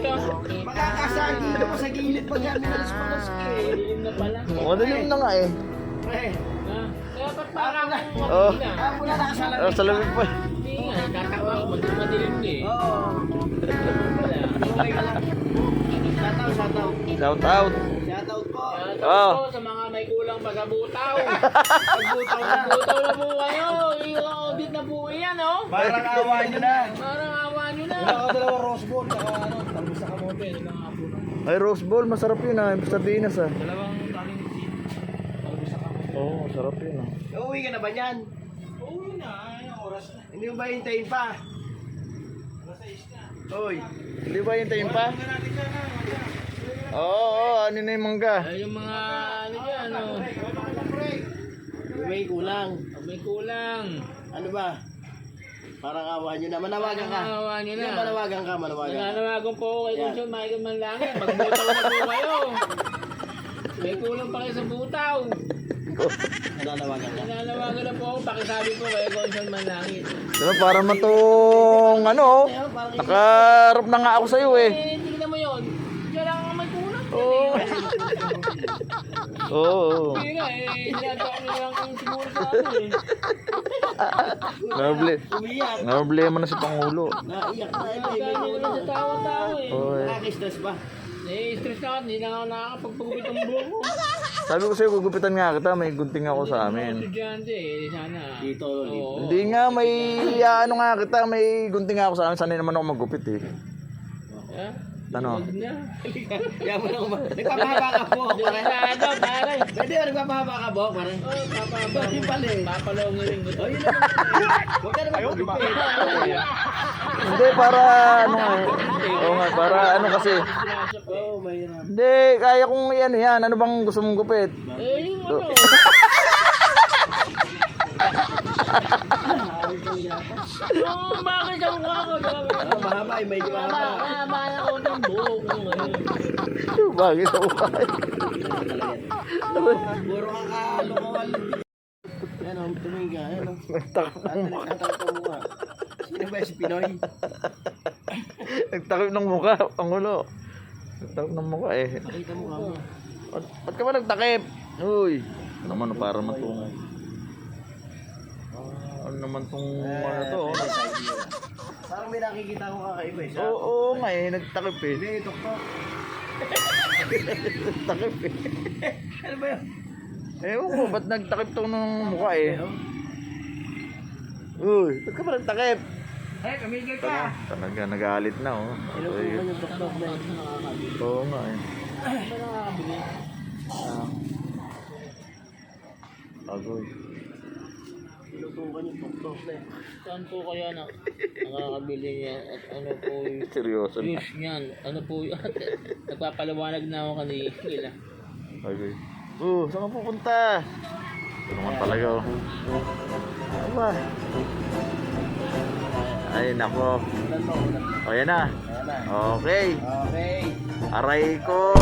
dito. Makakasagi mo sa gilid pag yan. Minalas-malas ka eh. Dilim na pala. Madilim na nga eh. Pre. Dapat parang Oh. Ako na nakasalamig. Sa lamig pa. Hindi nga, tatawa ako. Madilim na eh. Oo. Wala. Okay ka lang. Shoutout, shoutout. Shout out. Shoutout po. Oh. Tapos sa mga may kulang pagkabutaw. Pagbutaw na po kayo. I-audit na po yan, oh. Parang awa nyo na. Parang awa nyo na. Wala ko dalawang rose ball. Saka ano, talbos sa kamote. Ano lang nga po nun. Ay, rose ball. Masarap yun ah. Sardinas ah. Dalawang taling gin. Talbos sa kamote. Oo, masarap yun ah. Uuwi ka na ba niyan? Oo na. Anong oras na? Hindi mo ba hintayin pa? Hoy. Hindi ba hintayin pa? Oo, ano na yung mangga? Ay, yung mga ano yan, ano. May kulang. May kulang. Ano ba? Parang awa nyo na. Manawagan ka. Parang awa nyo na. Hindi, manawagan ka, manawagan ka. Nananawagan po ako kay Yan. Consul Michael Manlangin. Magbutaw na po kayo. May kulang pa kayo sa butaw. Nananawagan ka. Nananawagan na po ako. Pakisabi po kay Consul Manlangin. Diba, para matong ano, nakaharap na nga ako sa'yo eh. Tingnan mo yun. Diyan lang ang may kulang. Oo. Oo. Hindi na eh. Sinadaan nyo lang kung siguro sa akin eh. Umiyak. Problema na si Pangulo. Naiyak na. Sinadaan nyo lang sa tawa-tawa eh. Oy. Nakaka-stress ba? Stress na ako. Hindi na ako nakakapagpagupit ang buhok ko. Sabi ko sa'yo, gugupitan nga kita, may gunting ako sa amin. Estudyante eh. Sana. Dito, dito. Oo. Hindi nga, may ano nga kita, may gunting ako sa amin. Sanay naman ako magupit eh. Ha? Ano? Huwag na. Kaya mo na nagpapahaba ka po. Pare. Delikado, pare. Pwede ba nagpapahaba ka po? Pare. Oh, papaba. Yung pala eh. Papalaw nga rin. Oh, yun naman. Huwag ka naman pagpipit. Hindi, para ano eh. Oo nga, para ano kasi. Oh, mahirap. Hindi, kaya kong ano yan. Ano bang gusto mong gupit? Eh, yung ano. Oh, bakit ang mukha ko? Ah, mahaba eh, medyo mahaba. Mahaba na ako ng buhok ko ngayon. Bakit ako kaya? Puro ka kalukuhan. Yan o, tumingin ka. Yan o. Tatakot ang mukha. Sino ba si Pinoy? Nagtakip ng mukha, Pangulo. Nagtakip ng mukha eh. Nakita mo ka mo. Ba't ka ba nagtakip? Uy, ano naman para matong... ano naman tong ano to? Oh. Parang may nakikita ko kakaiba eh. Oo nga eh, nagtakip eh. Hindi, tok-tok. Nagtakip eh. Ano ba yun? Ewan ko, ba't nagtakip to ng mukha eh? Uy, ba't ka ba nagtakip? Eh, kamigil ka. Talaga, nagalit na oh. Ano po ba yung tok-tok na yun? Oo nga eh. Ano nakakabili? Agoy. Tinutukan yung tok-tok na yun. Saan po kaya nakakabili niya? At ano po yung Seryoso na. use niyan? Ano po yung... Nagpapaliwanag na ako kanila. Agoy. Saan ka pupunta? Ito naman talaga oh. Ano ba? Ay, nako. O, yan na. Ayan na. Okay. Okay. Aray ko.